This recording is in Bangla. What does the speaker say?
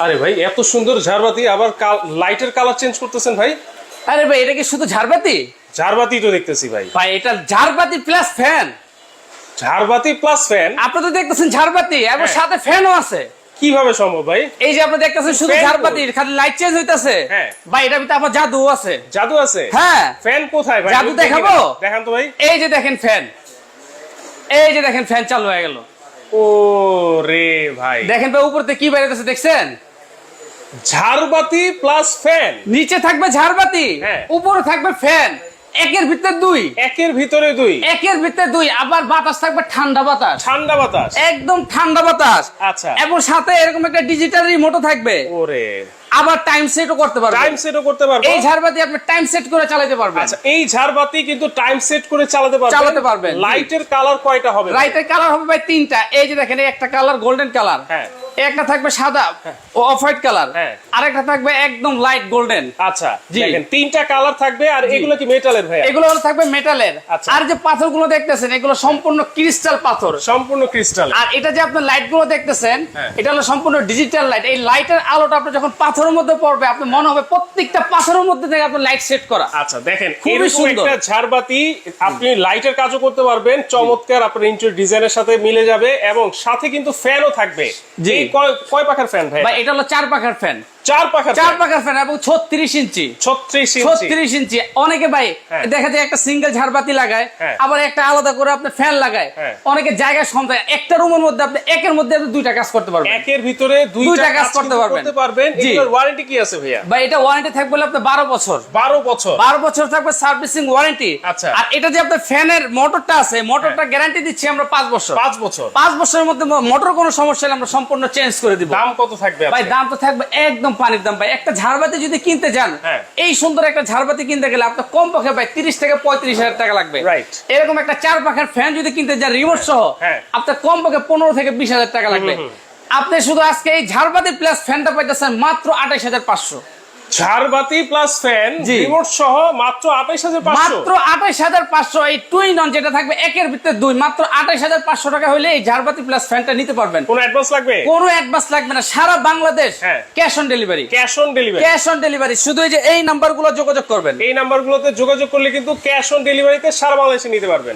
আরে ভাই এত সুন্দর ঝাড়বাতি, আবার লাইটের কালার চেঞ্জ করতেছেন ভাই? আরে ভাই এটা কি শুধু ঝাড়বাতি? ঝাড়বাতি তো দেখতেছি ভাই। ভাই এটা ঝাড়বাতি প্লাস ফ্যান। ঝাড়বাতি প্লাস ফ্যান? আপনি তো দেখতেছেন ঝাড়বাতি এবং হ্যাঁ। সাথে ফ্যানও আছে। কিভাবে সম্ভব ভাই? এই যে আপনি দেখতেছেন শুধু ফ্যান ঝাড়বাতি, খালি লাইট চেঞ্জ হইতাছে। হ্যাঁ। ভাই এটার ভিতরে আবার জাদু আছে। জাদু আছে? হ্যাঁ। ফ্যান কোথায় ভাই? জাদু দেখাবো? দেখান তো ভাই। এই যে দেখেন ফ্যান, এই যে দেখেন ফ্যান চালু হয়ে গেল। ও রে ভাই, দেখেন ভাই উপর থেকে কি বেরোতেছে দেখছেন? ঝাড়বাতি প্লাস ফ্যান। নিচে থাকবে ঝাড়বাতি, হ্যাঁ। উপরে থাকবে ফ্যান। একের ভিতরে দুই। একের ভিতরে দুই? একের ভিতরে দুই। আবার বাতাস থাকবে ঠান্ডা বাতাস। ঠান্ডা বাতাস? একদম ঠান্ডা বাতাস। আচ্ছা। এবং সাথে এরকম একটা ডিজিটাল রিমোটও থাকবে। ওরে, আবার টাইম সেটও করতে পারবেন। টাইম সেটও করতে পারবো? এই ঝাড়বাতি আপনি টাইম সেট করে চালাতে পারবেন। আচ্ছা, এই ঝাড়বাতি কিন্তু টাইম সেট করে চালাতে পারবেন? লাইটের কালার কয়টা হবে? লাইটের কালার হবে ভাই তিনটা। এই যে দেখেন, একটা কালার গোল্ডেন কালার, হ্যাঁ। একটা থাকবে সাদা ও অফ হোয়াইট কালার, হ্যাঁ। আরেকটা থাকবে একদম লাইট গোল্ডেন। আচ্ছা, জি। দেখেন তিনটা কালার থাকবে। আর এগুলো কি মেটালের ভাই? এগুলো হলো থাকবে মেটালের। আচ্ছা। আর যে পাথরগুলো দেখতেছেন এগুলো সম্পূর্ণ ক্রিস্টাল পাথর। সম্পূর্ণ ক্রিস্টাল। আর এটা যে আপনার লাইট গুলো দেখতেছেন, হ্যাঁ। এটা হলো সম্পূর্ণ ডিজিটাল লাইট। এই লাইটের আলোটা আপনি যখন পাথরের মধ্যে পড়বে, আপনি মনে হবে প্রত্যেকটা পাথরের মধ্যে থেকে আপনার লাইট সেট করা। আচ্ছা দেখেন, খুবই এরকম সুন্দর একটা ঝাড়বাতি আপনি লাইটের কাজও করতে পারবেন, চমৎকার আপনার ইন্টেরিয়র ডিজাইনের সাথে মিলে যাবে, এবং সাথে কিন্তু ফ্যানও থাকবে। জি। এই কয় পাখার ফ্যান ভাই? ভাই এটা হলো 4 পাখার ফ্যান। 4 পাখার? 4 পাখার ফ্যান এবং 36 ইঞ্চি। 36 ইঞ্চি। অনেকে ভাই হ্যাঁ। দেখা যায় একটা সিঙ্গেল ঝাড়বাতি লাগায়, হ্যাঁ। আবার একটা আলাদা করে আপনি ফ্যান লাগায়। হ্যাঁ। অনেকে জায়গা সন্তায় একটা রুমের মধ্যে আপনি একের মধ্যে আপনি দুইটা কাজ করতে পারবেন। একের ভিতরে দুইটা কাজ করতে পারবেন। জি। এগুলোর ওয়ারেন্টি কি আছে ভাইয়া? ভাই এটা ওয়ারেন্টি থাকবে হলো আপনার 12 বছর। 12 বছর? 12 বছর থাকবে সার্ভিসিং ওয়ারেন্টি। আচ্ছা। আর এটা যে আপনার ফ্যানের মোটরটা আছে, মোটরটা গ্যারান্টি দিচ্ছি আমরা 5 বছর। 5 বছর? 5 বছরের মধ্যে মোটর কোনো সমস্যা হলে আমরা সম্পূর্ণ চেঞ্জ করে দিব। দাম কত থাকবে? ভাই দাম তো থাকবে একদম পানির দাম। ভাই একটা ঝাড়বাতি যদি কিনতে যান, হ্যাঁ। এই সুন্দর একটা ঝাড়বাতি কিনতে গেলে আপনার কমপক্ষে ভাই 30 থেকে 35 হাজার টাকা লাগবে। রাইট। এরকম একটা 4 পাখার ফ্যান যদি কিনতে যান রিমোট সহ, হ্যাঁ। আপনার কমপক্ষে 15 থেকে 20 হাজার টাকা লাগবে। আপনি শুধু আজকে এই ঝাড়বাতি প্লাস ফ্যানটা পাইতেছেন মাত্র 28,500। ঝাড়বাতি প্লাস ফ্যান জি। রিমোট সহ মাত্র 28,500? মাত্র 28,500। এই টুইন অন যেটা থাকবে একের ভিতরে দুই, মাত্র 28,500 টাকা হলে এই ঝাড়বাতি প্লাস ফ্যানটা নিতে পারবেন। কোনো অ্যাডভান্স লাগবে? কোনো অ্যাডভান্স লাগবে না। সারা বাংলাদেশ হ্যাঁ। Cash on delivery. Cash on delivery? Cash on delivery. শুধু এই যে এই নাম্বারগুলো যোগাযোগ করবেন। এই নাম্বারগুলোতে যোগাযোগ করলে কিন্তু ক্যাশ অন ডেলিভারিতে সারা বাংলাদেশে নিতে পারবেন।